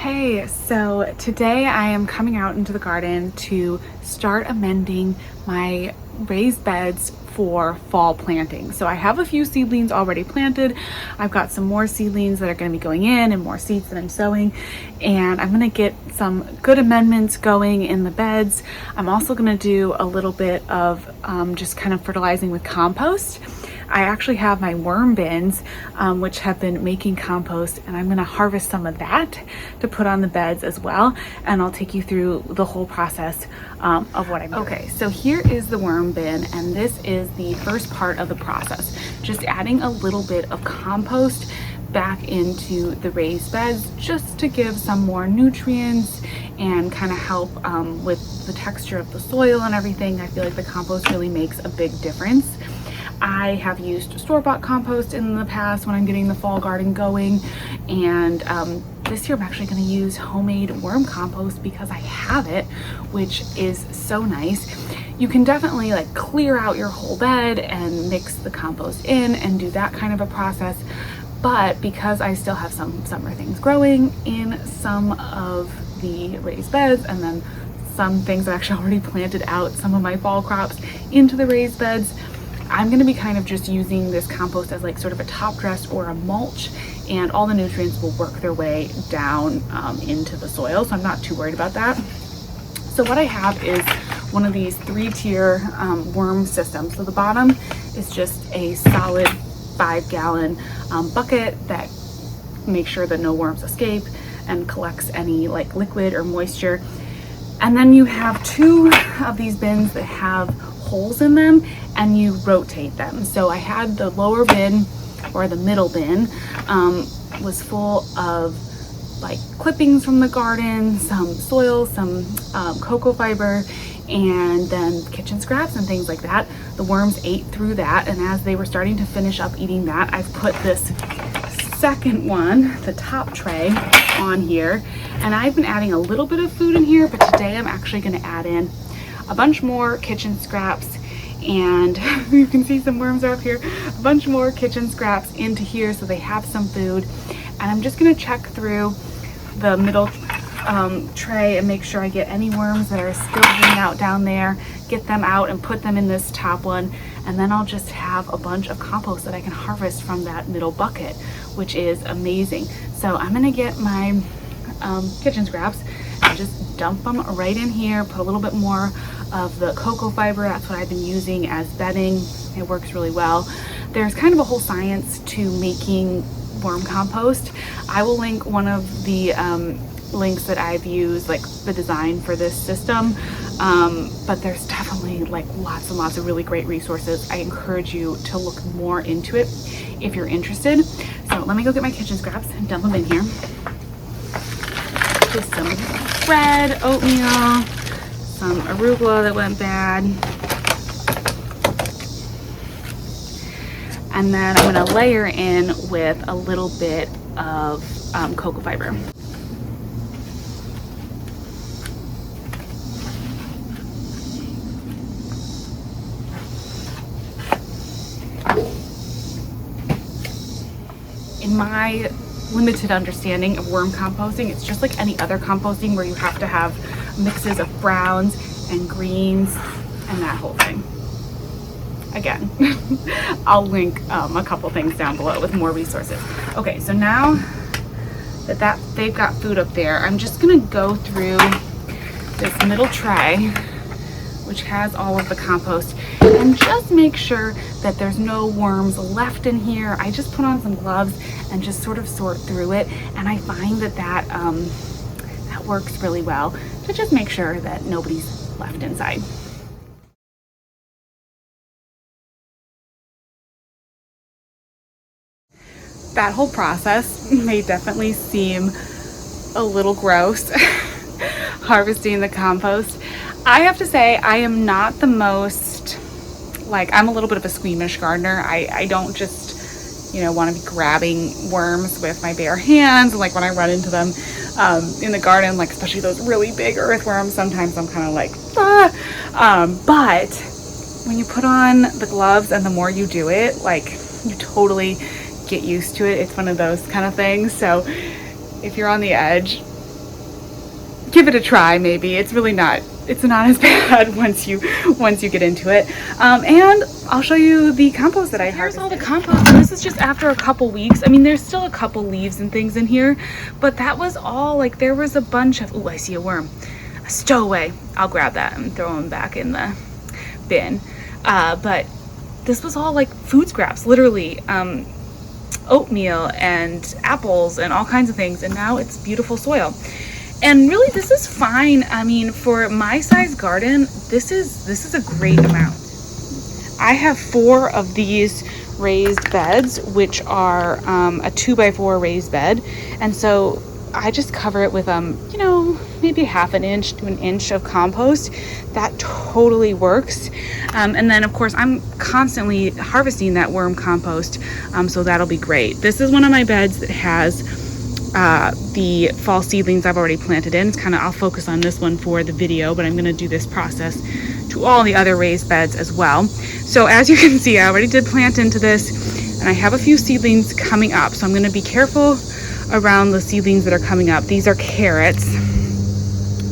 Hey, so today I am coming out into the garden to start amending my raised beds for fall planting. So I have a few seedlings already planted. I've got some more seedlings that are going to be going in and more seeds that I'm sowing, and I'm going to get some good amendments going in the beds. I'm also going to do a little bit of just kind of fertilizing with compost. I actually have my worm bins, which have been making compost, and I'm gonna harvest some of that to put on the beds as well. And I'll take you through the whole process of what I'm doing. Okay, so here is the worm bin, and this is the first part of the process. Just adding a little bit of compost back into the raised beds just to give some more nutrients and kind of help with the texture of the soil and everything. I feel like the compost really makes a big difference. I have used store-bought compost in the past when I'm getting the fall garden going, and this year I'm actually going to use homemade worm compost because I have it, which is so nice. You can definitely like clear out your whole bed and mix the compost in and do that kind of a process, but because I still have some summer things growing in some of the raised beds, and then some things I've actually already planted out some of my fall crops into the raised beds, I'm going to be kind of just using this compost as like sort of a top dress or a mulch, and all the nutrients will work their way down into the soil, so I'm not too worried about that. So what I have is one of these 3-tier worm systems. So the bottom is just a solid 5-gallon bucket that makes sure that no worms escape and collects any like liquid or moisture. And then you have 2 of these bins that have holes in them, and you rotate them. So I had the lower bin, or the middle bin, was full of like clippings from the garden, some soil, some cocoa fiber, and then kitchen scraps and things like that. The worms ate through that, and as they were starting to finish up eating that, I've put this second one, the top tray, on here, and I've been adding a little bit of food in here, but today I'm actually going to add in a bunch more kitchen scraps, and you can see some worms are up here, a bunch more kitchen scraps into here so they have some food. And I'm just going to check through the middle tray and make sure I get any worms that are still hanging out down there, get them out and put them in this top one, and then I'll just have a bunch of compost that I can harvest from that middle bucket, which is amazing. So I'm going to get my kitchen scraps and just dump them right in here, put a little bit more of the cocoa fiber. That's what I've been using as bedding. It works really well. There's kind of a whole science to making worm compost. I will link one of the links that I've used, like the design for this system, but there's definitely like lots and lots of really great resources. I encourage you to look more into it if you're interested. So let me go get my kitchen scraps and dump them in here. Just some bread, oatmeal, some arugula that went bad, and then I'm going to layer in with a little bit of cocoa fiber. In my limited understanding of worm composting, it's just like any other composting where you have to have mixes of browns and greens and that whole thing. Again, I'll link a couple things down below with more resources. Okay, so now that they've got food up there, I'm just gonna go through this middle tray, which has all of the compost, and just make sure that there's no worms left in here. I just put on some gloves and just sort of sort through it, and I find that that works really well to just make sure that nobody's left inside. That whole process may definitely seem a little gross, harvesting the compost. I have to say, I am not the most, like, I'm a little bit of a squeamish gardener. I don't just, want to be grabbing worms with my bare hands. Like when I run into them in the garden, like especially those really big earthworms, sometimes I'm kind of like, but when you put on the gloves and the more you do it, like you totally get used to it. It's one of those kind of things. So if you're on the edge, give it a try. Maybe it's really not, it's not as bad once you get into it. And I'll show you the compost that I harvested. Here's all the compost, and this is just after a couple weeks. I mean, there's still a couple leaves and things in here, but that was all. Like, there was a bunch of, oh, I see a worm, a stowaway. I'll grab that and throw him back in the bin. But this was all like food scraps, literally. Oatmeal and apples and all kinds of things, and now it's beautiful soil. And really, this is fine. I mean, for my size garden, this is a great amount. I have 4 of these raised beds, which are a 2x4 raised bed, and so I just cover it with you know, maybe ½ an inch to an inch of compost. That totally works. And then of course I'm constantly harvesting that worm compost, so that'll be great. This is one of my beds that has the fall seedlings I've already planted in. It's kind of, I'll focus on this one for the video, but I'm going to do this process to all the other raised beds as well. So as you can see, I already did plant into this, and I have a few seedlings coming up, so I'm going to be careful around the seedlings that are coming up. These are carrots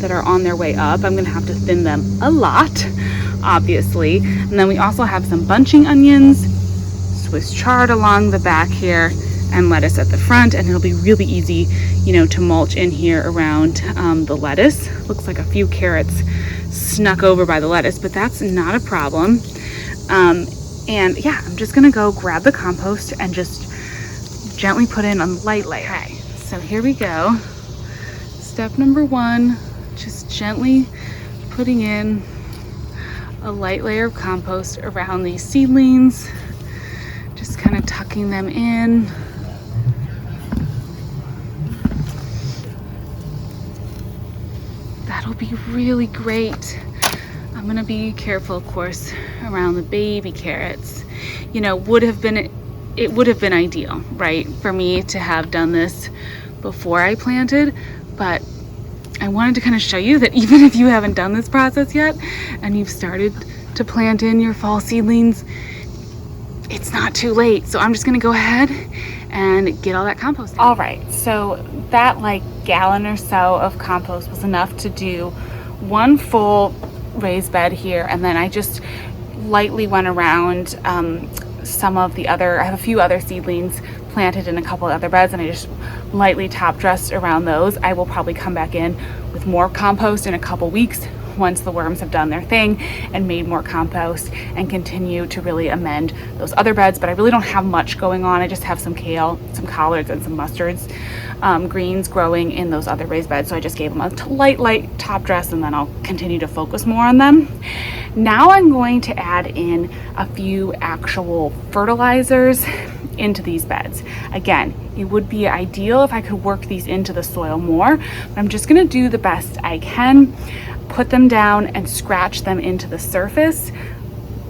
that are on their way up. I'm gonna have to thin them a lot, obviously. And then we also have some bunching onions, Swiss chard along the back here, and lettuce at the front. And it'll be really easy, you know, to mulch in here around the lettuce. Looks like a few carrots snuck over by the lettuce, but that's not a problem. And yeah, I'm just gonna go grab the compost and just gently put in a light layer. Okay, so here we go. Step number 1, just gently putting in a light layer of compost around these seedlings, just kind of tucking them in. That'll be really great. I'm gonna be careful, of course, around the baby carrots. You know, it would have been ideal, right, for me to have done this before I planted, but I wanted to kind of show you that even if you haven't done this process yet and you've started to plant in your fall seedlings, it's not too late. So I'm just gonna go ahead and get all that compost in. All right, so that like gallon or so of compost was enough to do 1 full raised bed here, and then I just lightly went around some of the other, I have a few other seedlings planted in a couple of other beds, and I just lightly top dressed around those. I will probably come back in with more compost in a couple weeks once the worms have done their thing and made more compost, and continue to really amend those other beds. But I really don't have much going on. I just have some kale, some collards, and some mustards, greens growing in those other raised beds. So I just gave them a light top dress, and then I'll continue to focus more on them. Now I'm going to add in a few actual fertilizers into these beds. Again, it would be ideal if I could work these into the soil more, but I'm just gonna do the best I can, put them down and scratch them into the surface,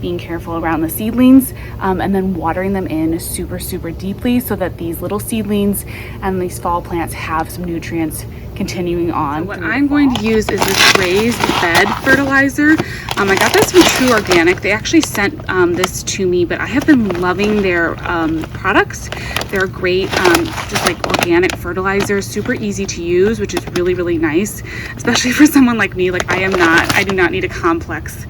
being careful around the seedlings, and then watering them in super deeply so that these little seedlings and these fall plants have some nutrients continuing on. So what I'm going to use is this raised bed fertilizer. I got this from True Organic. They actually sent this to me, but I have been loving their products. They're great, just like organic fertilizers, super easy to use, which is really nice, especially for someone like me. Like I do not need a complex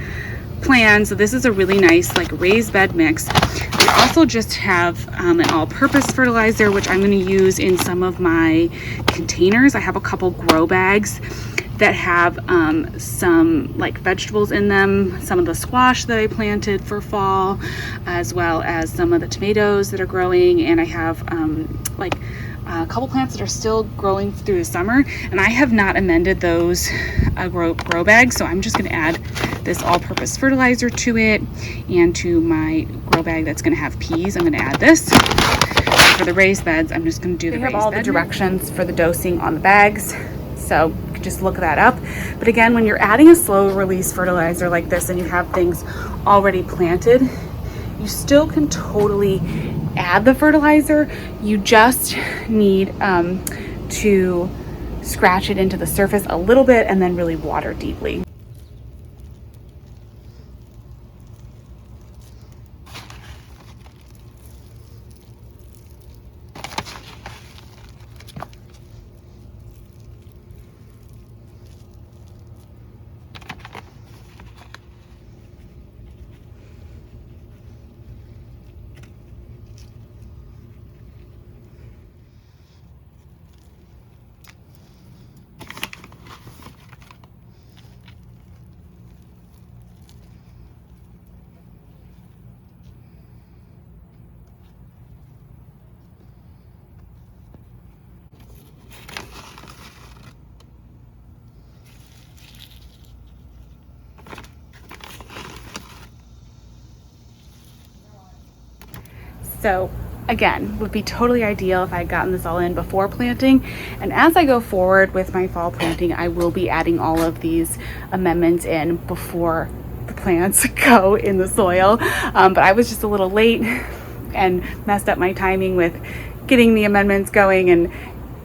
plan. So this is a really nice like raised bed mix. They also just have an all-purpose fertilizer, which I'm going to use in some of my containers. I have a couple grow bags that have some like vegetables in them, some of the squash that I planted for fall, as well as some of the tomatoes that are growing, and I have like a couple plants that are still growing through the summer, and I have not amended those grow bags, so I'm just going to add this all-purpose fertilizer to it, and to my grow bag that's going to have peas, I'm going to add this. For the raised beds, I'm just going to do the raised bed. They have all the directions for the dosing on the bags, so you can just look that up. But again, when you're adding a slow release fertilizer like this and you have things already planted, you still can totally add the fertilizer. You just need to scratch it into the surface a little bit and then really water deeply. So again, would be totally ideal if I had gotten this all in before planting. And as I go forward with my fall planting, I will be adding all of these amendments in before the plants go in the soil. But I was just a little late and messed up my timing with getting the amendments going and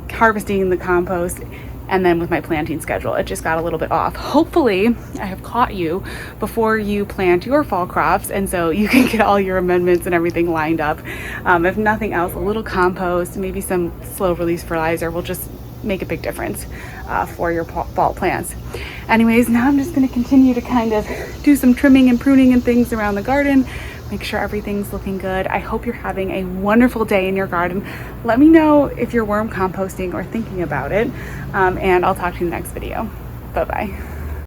harvesting the compost, and then with my planting schedule it just got a little bit off. Hopefully I have caught you before you plant your fall crops, and so you can get all your amendments and everything lined up. If nothing else, a little compost, maybe some slow release fertilizer will just make a big difference for your fall plants. Anyways, now I'm just going to continue to kind of do some trimming and pruning and things around the garden, make sure everything's looking good. I hope you're having a wonderful day in your garden. Let me know if you're worm composting or thinking about it, and I'll talk to you in the next video. Bye-bye.